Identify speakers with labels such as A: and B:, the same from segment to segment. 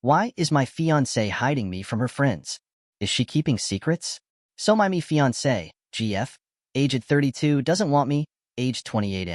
A: Why is my fiancée hiding me from her friends? Is she keeping secrets? So my fiancée, GF, aged 32, doesn't want me, aged 28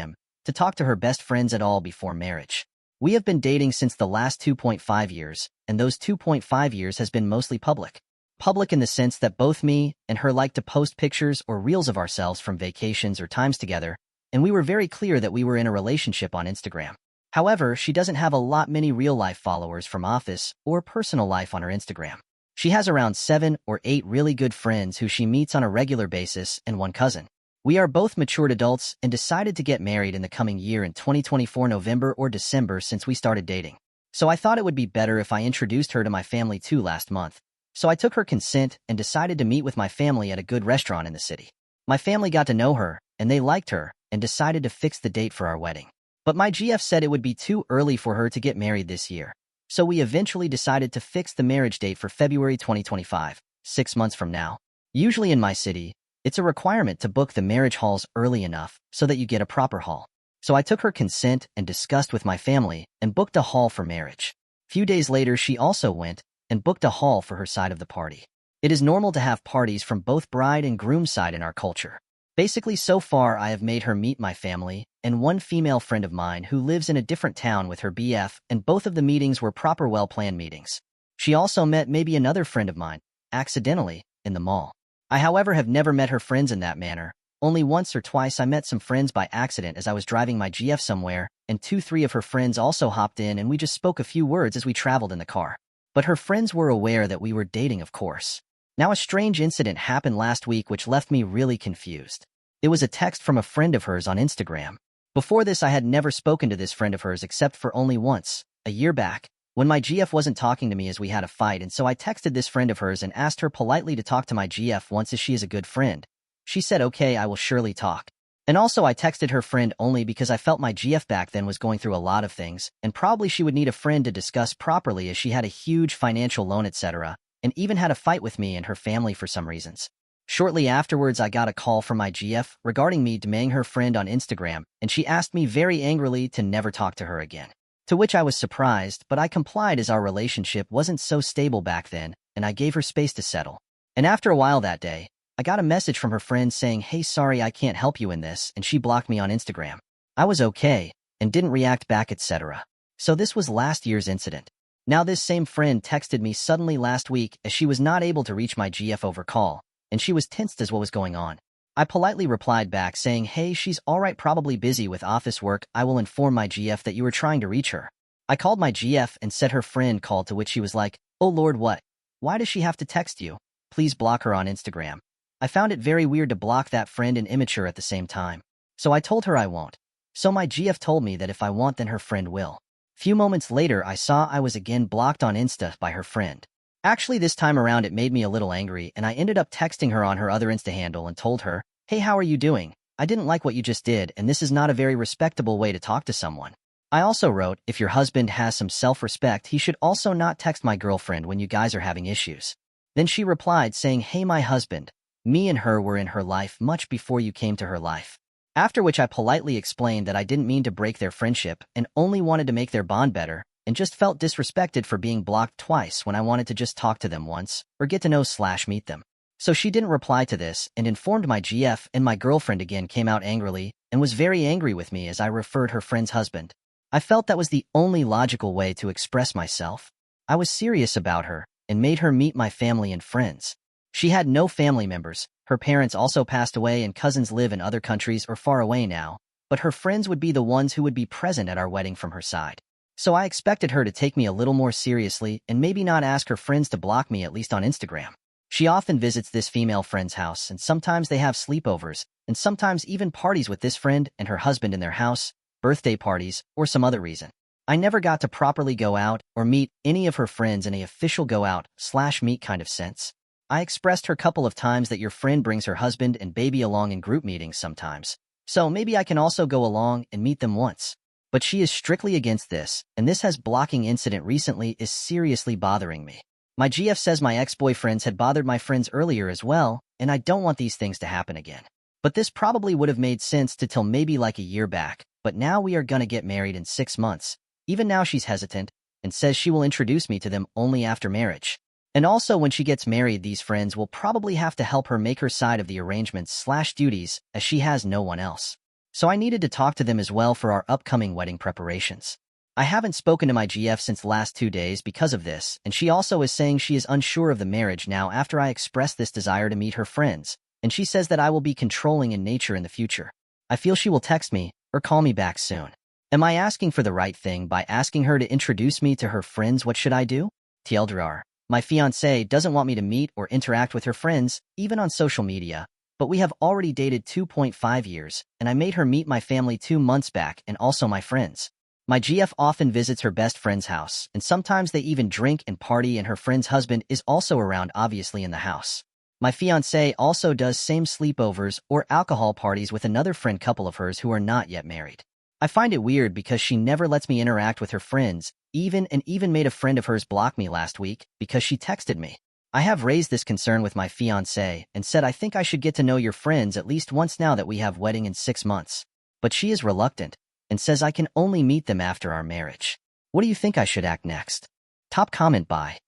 A: to talk to her best friends at all before marriage. We have been dating since the last 2.5 years, and those 2.5 years has been mostly public. Public in the sense that both me and her like to post pictures or reels of ourselves from vacations or times together, and we were very clear that we were in a relationship on Instagram. However, she doesn't have a lot many real-life followers from office or personal life on her Instagram. She has around 7 or 8 really good friends who she meets on a regular basis and one cousin. We are both matured adults and decided to get married in the coming year in 2024 November or December since we started dating. So I thought it would be better if I introduced her to my family too last month. So I took her consent and decided to meet with my family at a good restaurant in the city. My family got to know her, and they liked her, and decided to fix the date for our wedding. But my GF said it would be too early for her to get married this year. So we eventually decided to fix the marriage date for February 2025, 6 months from now. Usually in my city, it's a requirement to book the marriage halls early enough so that you get a proper hall. So I took her consent and discussed with my family and booked a hall for marriage. Few days later, she also went and booked a hall for her side of the party. It is normal to have parties from both bride and groom side in our culture. Basically, so far I have made her meet my family and one female friend of mine who lives in a different town with her BF, and both of the meetings were proper well-planned meetings. She also met maybe another friend of mine, accidentally, in the mall. I, however, have never met her friends in that manner. Only once or twice I met some friends by accident as I was driving my GF somewhere, and 2-3 of her friends also hopped in and we just spoke a few words as we traveled in the car. But her friends were aware that we were dating, of course. Now, a strange incident happened last week which left me really confused. It was a text from a friend of hers on Instagram. Before this, I had never spoken to this friend of hers except for only once, a year back, when my GF wasn't talking to me as we had a fight, and so I texted this friend of hers and asked her politely to talk to my GF once as she is a good friend. She said, okay, I will surely talk. And also I texted her friend only because I felt my GF back then was going through a lot of things, and probably she would need a friend to discuss properly as she had a huge financial loan, etc., and even had a fight with me and her family for some reasons. Shortly afterwards, I got a call from my GF regarding me DMing her friend on Instagram, and she asked me very angrily to never talk to her again. To which I was surprised, but I complied as our relationship wasn't so stable back then, and I gave her space to settle. And after a while that day, I got a message from her friend saying, hey, sorry, I can't help you in this, and she blocked me on Instagram. I was okay, and didn't react back, etc. So this was last year's incident. Now this same friend texted me suddenly last week as she was not able to reach my GF over call, and she was tensed as what was going on. I politely replied back saying, hey, she's alright, probably busy with office work. I will inform my GF that you were trying to reach her. I called my GF and said her friend called, to which she was like, oh Lord, what? Why does she have to text you? Please block her on Instagram. I found it very weird to block that friend and immature at the same time. So I told her I won't. So my GF told me that if I want, then her friend will. Few moments later, I saw I was again blocked on Insta by her friend. Actually, this time around it made me a little angry, and I ended up texting her on her other Insta handle and told her, hey, how are you doing? I didn't like what you just did, and this is not a very respectable way to talk to someone. I also wrote, if your husband has some self-respect, he should also not text my girlfriend when you guys are having issues. Then she replied saying, hey, my husband, me and her were in her life much before you came to her life. After which I politely explained that I didn't mean to break their friendship and only wanted to make their bond better, and just felt disrespected for being blocked twice when I wanted to just talk to them once, or get to know/meet them. So she didn't reply to this and informed my GF, and my girlfriend again came out angrily and was very angry with me as I referred her friend's husband. I felt that was the only logical way to express myself. I was serious about her and made her meet my family and friends. She had no family members. Her parents also passed away and cousins live in other countries or far away now, but her friends would be the ones who would be present at our wedding from her side. So I expected her to take me a little more seriously and maybe not ask her friends to block me, at least on Instagram. She often visits this female friend's house, and sometimes they have sleepovers, and sometimes even parties with this friend and her husband in their house, birthday parties, or some other reason. I never got to properly go out or meet any of her friends in a official go out/meet kind of sense. I expressed her couple of times that your friend brings her husband and baby along in group meetings sometimes, so maybe I can also go along and meet them once. But she is strictly against this, and this blocking incident recently is seriously bothering me. My GF says my ex-boyfriends had bothered my friends earlier as well, and I don't want these things to happen again. But this probably would have made sense to till maybe like a year back, but now we are gonna get married in 6 months. Even now she's hesitant, and says she will introduce me to them only after marriage. And also when she gets married, these friends will probably have to help her make her side of the arrangements/duties as she has no one else. So I needed to talk to them as well for our upcoming wedding preparations. I haven't spoken to my GF since the last 2 days because of this, and she also is saying she is unsure of the marriage now after I expressed this desire to meet her friends, and she says that I will be controlling in nature in the future. I feel she will text me or call me back soon. Am I asking for the right thing by asking her to introduce me to her friends? What should I do? TLDR. My fiancée doesn't want me to meet or interact with her friends, even on social media, but we have already dated 2.5 years, and I made her meet my family 2 months back and also my friends. My GF often visits her best friend's house, and sometimes they even drink and party, and her friend's husband is also around, obviously in the house. My fiancé also does same sleepovers or alcohol parties with another friend couple of hers who are not yet married. I find it weird because she never lets me interact with her friends, even made a friend of hers block me last week because she texted me. I have raised this concern with my fiancé and said I think I should get to know your friends at least once now that we have wedding in 6 months. But she is reluctant and says I can only meet them after our marriage. What do you think I should act next? Top comment by,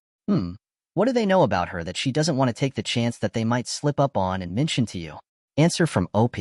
A: what do they know about her that she doesn't want to take the chance that they might slip up on and mention to you? Answer from OP.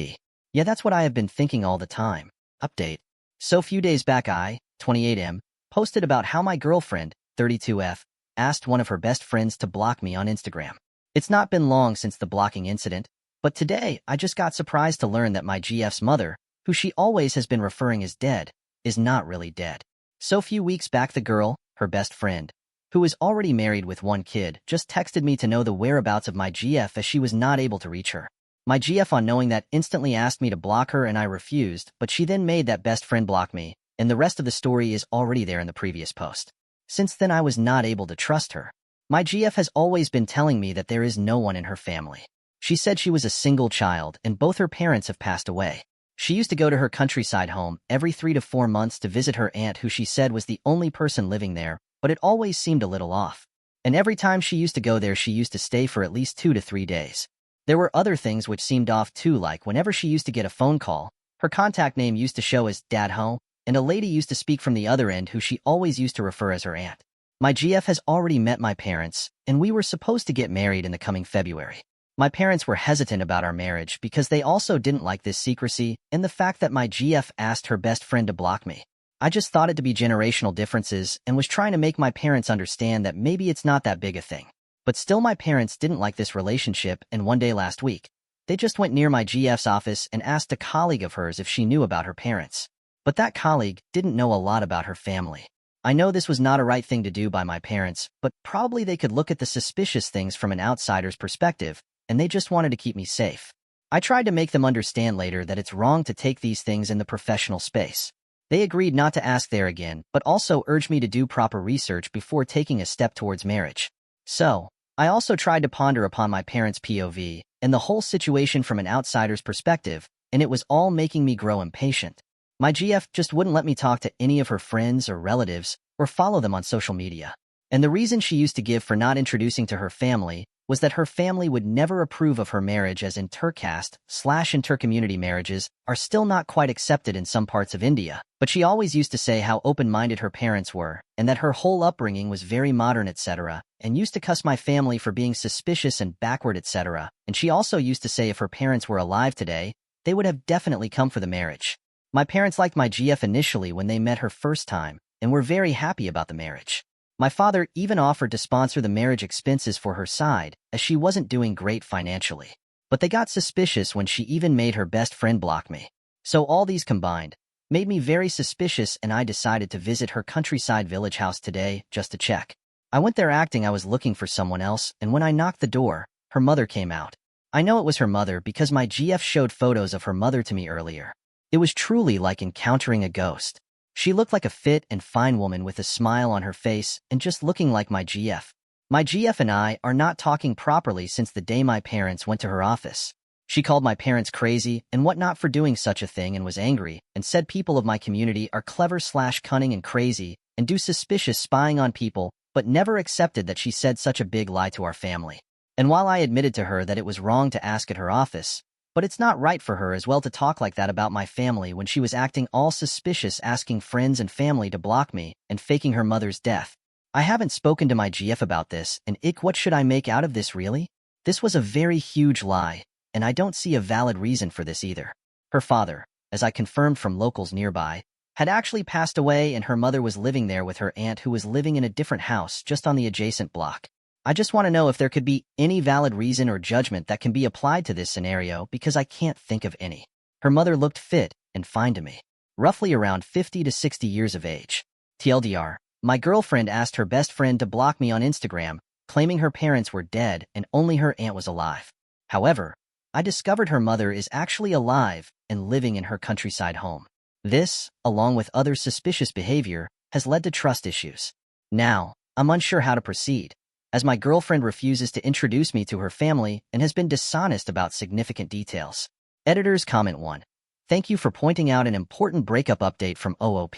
A: Yeah, that's what I have been thinking all the time. Update. So few days back I, 28M, posted about how my girlfriend, 32F, asked one of her best friends to block me on Instagram. It's not been long since the blocking incident, but today I just got surprised to learn that my GF's mother, who she always has been referring as dead, is not really dead. So few weeks back the girl, her best friend, who is already married with 1 kid, just texted me to know the whereabouts of my GF as she was not able to reach her. My GF on knowing that instantly asked me to block her and I refused, but she then made that best friend block me, and the rest of the story is already there in the previous post. Since then I was not able to trust her. My GF has always been telling me that there is no one in her family. She said she was a single child and both her parents have passed away. She used to go to her countryside home every 3 to 4 months to visit her aunt who she said was the only person living there, but it always seemed a little off. And every time she used to go there she used to stay for at least 2 to 3 days. There were other things which seemed off too, like whenever she used to get a phone call, her contact name used to show as Dad Ho, and a lady used to speak from the other end who she always used to refer as her aunt. My GF has already met my parents, and we were supposed to get married in the coming February. My parents were hesitant about our marriage because they also didn't like this secrecy and the fact that my GF asked her best friend to block me. I just thought it to be generational differences and was trying to make my parents understand that maybe it's not that big a thing. But still my parents didn't like this relationship, and one day last week, they just went near my GF's office and asked a colleague of hers if she knew about her parents. But that colleague didn't know a lot about her family. I know this was not a right thing to do by my parents, but probably they could look at the suspicious things from an outsider's perspective, and they just wanted to keep me safe. I tried to make them understand later that it's wrong to take these things in the professional space. They agreed not to ask there again, but also urged me to do proper research before taking a step towards marriage. So, I also tried to ponder upon my parents' POV and the whole situation from an outsider's perspective, and it was all making me grow impatient. My GF just wouldn't let me talk to any of her friends or relatives or follow them on social media. And the reason she used to give for not introducing to her family was that her family would never approve of her marriage, as intercaste/intercommunity marriages are still not quite accepted in some parts of India. But she always used to say how open-minded her parents were, and that her whole upbringing was very modern, etc., and used to cuss my family for being suspicious and backward, etc., and she also used to say if her parents were alive today, they would have definitely come for the marriage. My parents liked my GF initially when they met her first time, and were very happy about the marriage. My father even offered to sponsor the marriage expenses for her side, as she wasn't doing great financially. But they got suspicious when she even made her best friend block me. So all these combined made me very suspicious, and I decided to visit her countryside village house today just to check. I went there acting I was looking for someone else, and when I knocked the door, her mother came out. I know it was her mother because my GF showed photos of her mother to me earlier. It was truly like encountering a ghost. She looked like a fit and fine woman with a smile on her face and just looking like my GF. My GF and I are not talking properly since the day my parents went to her office. She called my parents crazy and whatnot for doing such a thing and was angry and said people of my community are clever/cunning and crazy and do suspicious spying on people, but never accepted that she said such a big lie to our family. And while I admitted to her that it was wrong to ask at her office, But it's not right for her as well to talk like that about my family when she was acting all suspicious, asking friends and family to block me and faking her mother's death. I haven't spoken to my GF about this, and what should I make out of this really? This was a very huge lie, and I don't see a valid reason for this either. Her father, as I confirmed from locals nearby, had actually passed away and her mother was living there with her aunt who was living in a different house just on the adjacent block. I just want to know if there could be any valid reason or judgment that can be applied to this scenario because I can't think of any. Her mother looked fit and fine to me, roughly around 50 to 60 years of age. TLDR, my girlfriend asked her best friend to block me on Instagram, claiming her parents were dead and only her aunt was alive. However, I discovered her mother is actually alive and living in her countryside home. This, along with other suspicious behavior, has led to trust issues. Now, I'm unsure how to proceed, as my girlfriend refuses to introduce me to her family and has been dishonest about significant details. Editor's Comment 1. Thank you for pointing out an important breakup update from OOP.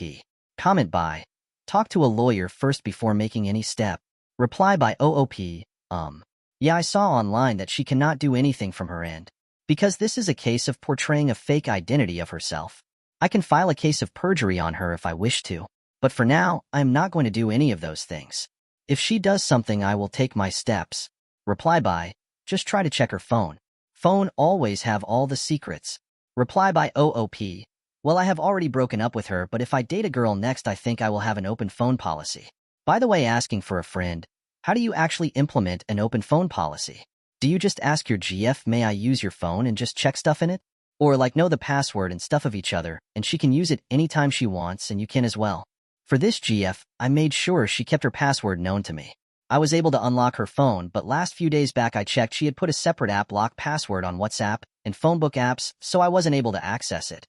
A: Comment by, talk to a lawyer first before making any step. Reply by OOP, yeah, I saw online that she cannot do anything from her end, because this is a case of portraying a fake identity of herself. I can file a case of perjury on her if I wish to, but for now, I am not going to do any of those things. If she does something, I will take my steps. Reply by, just try to check her phone. Phone always have all the secrets. Reply by OOP, well, I have already broken up with her, but if I date a girl next, I think I will have an open phone policy. By the way, asking for a friend, how do you actually implement an open phone policy? Do you just ask your GF, may I use your phone, and just check stuff in it? Or like know the password and stuff of each other, and she can use it anytime she wants and you can as well. For this GF, I made sure she kept her password known to me. I was able to unlock her phone, but last few days back I checked she had put a separate app lock password on WhatsApp and phonebook apps, so I wasn't able to access it.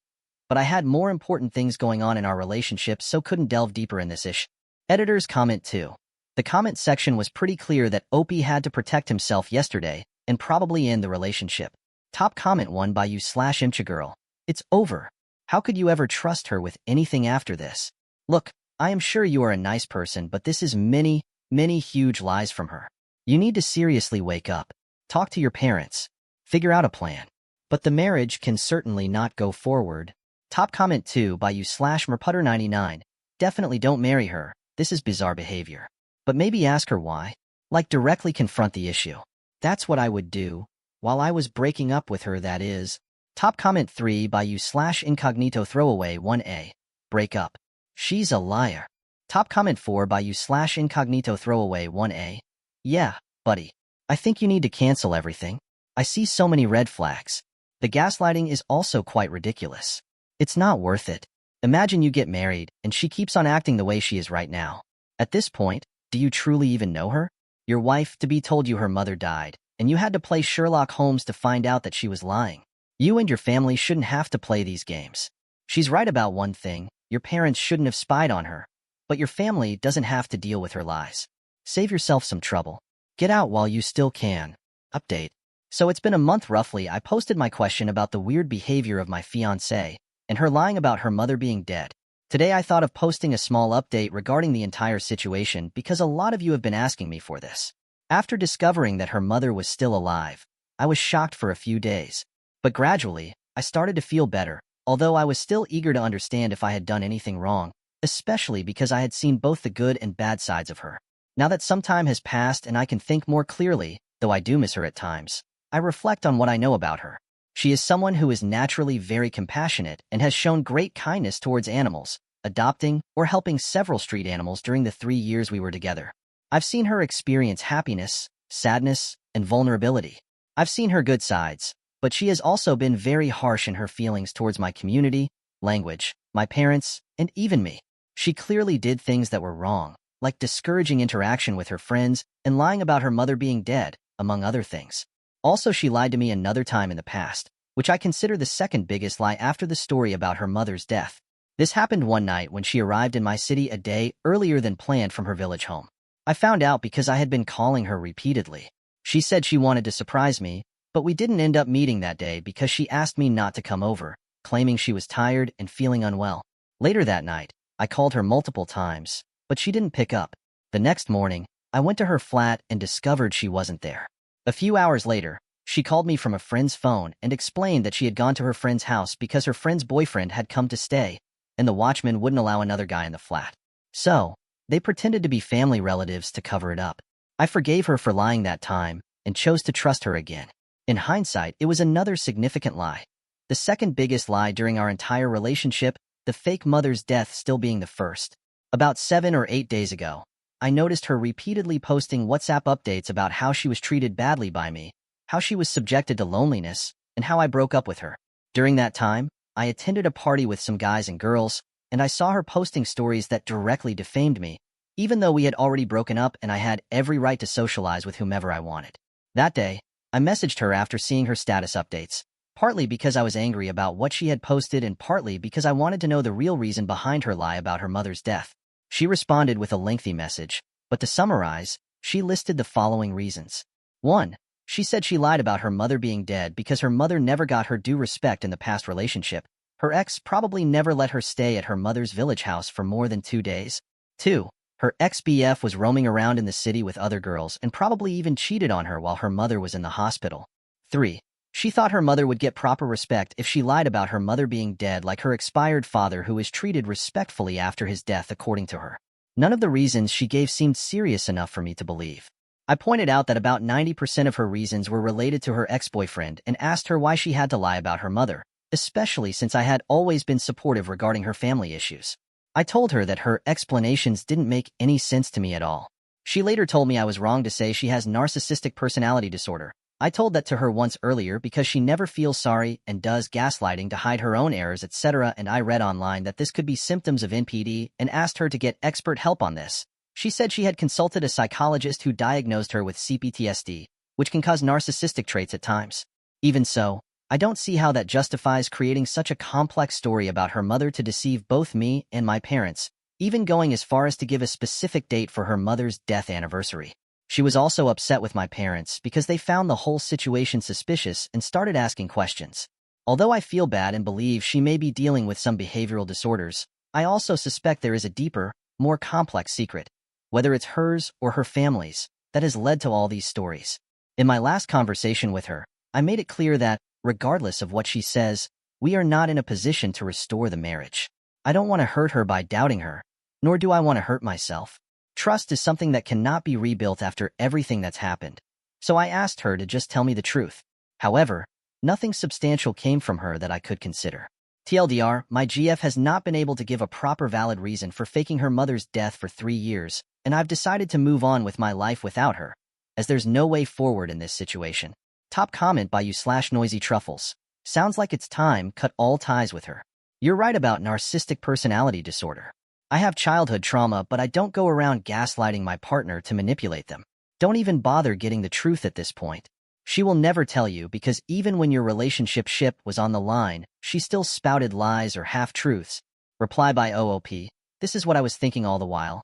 A: But I had more important things going on in our relationship, so couldn't delve deeper in this issue. Editor's Comment 2. The comment section was pretty clear that OP had to protect himself yesterday and probably end the relationship. Top comment 1 by you/imchagirl. It's over. How could you ever trust her with anything after this? Look, I am sure you are a nice person, but this is many huge lies from her. You need to seriously wake up. Talk to your parents. Figure out a plan. But the marriage can certainly not go forward. Top comment 2 by you/merputter99. Definitely don't marry her. This is bizarre behavior. But maybe ask her why. Like directly confront the issue. That's what I would do. While I was breaking up with her, that is. Top comment 3 by you/incognito throwaway 1A. Break up. She's a liar. Top comment 4 by you/incognito throwaway 1A. Yeah, buddy. I think you need to cancel everything. I see so many red flags. The gaslighting is also quite ridiculous. It's not worth it. Imagine you get married and she keeps on acting the way she is right now. At this point, do you truly even know her? Your wife-to-be told you her mother died, and you had to play Sherlock Holmes to find out that she was lying. You and your family shouldn't have to play these games. She's right about one thing, your parents shouldn't have spied on her, but your family doesn't have to deal with her lies. Save yourself some trouble. Get out while you still can. Update. So it's been a month roughly. I posted my question about the weird behavior of my fiancée and her lying about her mother being dead. Today I thought of posting a small update regarding the entire situation because a lot of you have been asking me for this. After discovering that her mother was still alive, I was shocked for a few days. But gradually, I started to feel better, although I was still eager to understand if I had done anything wrong, especially because I had seen both the good and bad sides of her. Now that some time has passed and I can think more clearly, though I do miss her at times, I reflect on what I know about her. She is someone who is naturally very compassionate and has shown great kindness towards animals, adopting or helping several street animals during the 3 years we were together. I've seen her experience happiness, sadness, and vulnerability. I've seen her good sides, but she has also been very harsh in her feelings towards my community, language, my parents, and even me. She clearly did things that were wrong, like discouraging interaction with her friends and lying about her mother being dead, among other things. Also, she lied to me another time in the past, which I consider the second biggest lie after the story about her mother's death. This happened one night when she arrived in my city a day earlier than planned from her village home. I found out because I had been calling her repeatedly. She said she wanted to surprise me, but we didn't end up meeting that day because she asked me not to come over, claiming she was tired and feeling unwell. Later that night, I called her multiple times, but she didn't pick up. The next morning, I went to her flat and discovered she wasn't there. A few hours later, She called me from a friend's phone and explained that she had gone to her friend's house because her friend's boyfriend had come to stay, and the watchman wouldn't allow another guy in the flat. So, they pretended to be family relatives to cover it up. I forgave her for lying that time and chose to trust her again. In hindsight, it was another significant lie. The second biggest lie during our entire relationship, the fake mother's death still being the first. About 7 or 8 days ago, I noticed her repeatedly posting WhatsApp updates about how she was treated badly by me, how she was subjected to loneliness, and how I broke up with her. During that time, I attended a party with some guys and girls, and I saw her posting stories that directly defamed me, even though we had already broken up and I had every right to socialize with whomever I wanted. That day, I messaged her after seeing her status updates, partly because I was angry about what she had posted and partly because I wanted to know the real reason behind her lie about her mother's death. She responded with a lengthy message, but to summarize, she listed the following reasons. 1. She said she lied about her mother being dead because her mother never got her due respect in the past relationship. Her ex probably never let her stay at her mother's village house for more than 2 days. 2. Her ex-BF was roaming around in the city with other girls and probably even cheated on her while her mother was in the hospital. 3. She thought her mother would get proper respect if she lied about her mother being dead like her expired father who was treated respectfully after his death according to her. None of the reasons she gave seemed serious enough for me to believe. I pointed out that about 90% of her reasons were related to her ex-boyfriend and asked her why she had to lie about her mother, especially since I had always been supportive regarding her family issues. I told her that her explanations didn't make any sense to me at all. She later told me I was wrong to say she has narcissistic personality disorder. I told that to her once earlier because she never feels sorry and does gaslighting to hide her own errors, etc., and I read online that this could be symptoms of NPD and asked her to get expert help on this. She said she had consulted a psychologist who diagnosed her with CPTSD, which can cause narcissistic traits at times. Even so, I don't see how that justifies creating such a complex story about her mother to deceive both me and my parents, even going as far as to give a specific date for her mother's death anniversary. She was also upset with my parents because they found the whole situation suspicious and started asking questions. Although I feel bad and believe she may be dealing with some behavioral disorders, I also suspect there is a deeper, more complex secret, whether it's hers or her family's, that has led to all these stories. In my last conversation with her, I made it clear that, regardless of what she says, we are not in a position to restore the marriage. I don't want to hurt her by doubting her, nor do I want to hurt myself. Trust is something that cannot be rebuilt after everything that's happened. So I asked her to just tell me the truth. However, nothing substantial came from her that I could consider. TLDR, my GF has not been able to give a proper valid reason for faking her mother's death for 3 years, and I've decided to move on with my life without her, as there's no way forward in this situation. Top comment by you/Noisy Truffles. Sounds like it's time, cut all ties with her. You're right about narcissistic personality disorder. I have childhood trauma, but I don't go around gaslighting my partner to manipulate them. Don't even bother getting the truth at this point. She will never tell you because even when your relationship ship was on the line, she still spouted lies or half-truths. Reply by OOP. This is what I was thinking all the while.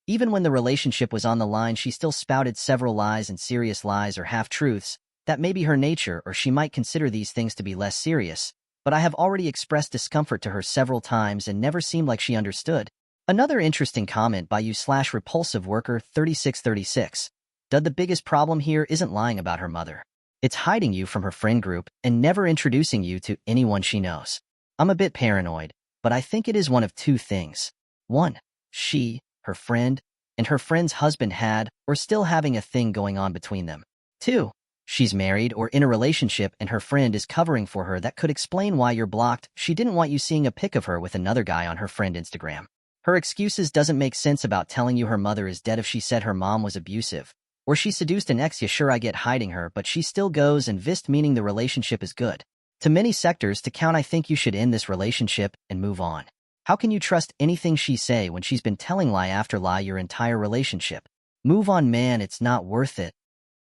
A: Even when the relationship was on the line, she still spouted several lies and serious lies or half-truths. That may be her nature, or she might consider these things to be less serious, but I have already expressed discomfort to her several times and never seemed like she understood. Another interesting comment by you/Repulsive Worker 3636. Dud, the biggest problem here isn't lying about her mother. It's hiding you from her friend group and never introducing you to anyone she knows. I'm a bit paranoid, but I think it is one of 2 things. 1. She, her friend, and her friend's husband had or still having a thing going on between them. 2. She's married or in a relationship and her friend is covering for her. That could explain why you're blocked. She didn't want you seeing a pic of her with another guy on her friend Instagram. Her excuses doesn't make sense about telling you her mother is dead if she said her mom was abusive. Or she seduced an ex. Yeah, sure, I get hiding her, but she still goes and vist, meaning the relationship is good. To many sectors to count, I think you should end this relationship and move on. How can you trust anything she say when she's been telling lie after lie your entire relationship? Move on, man, it's not worth it.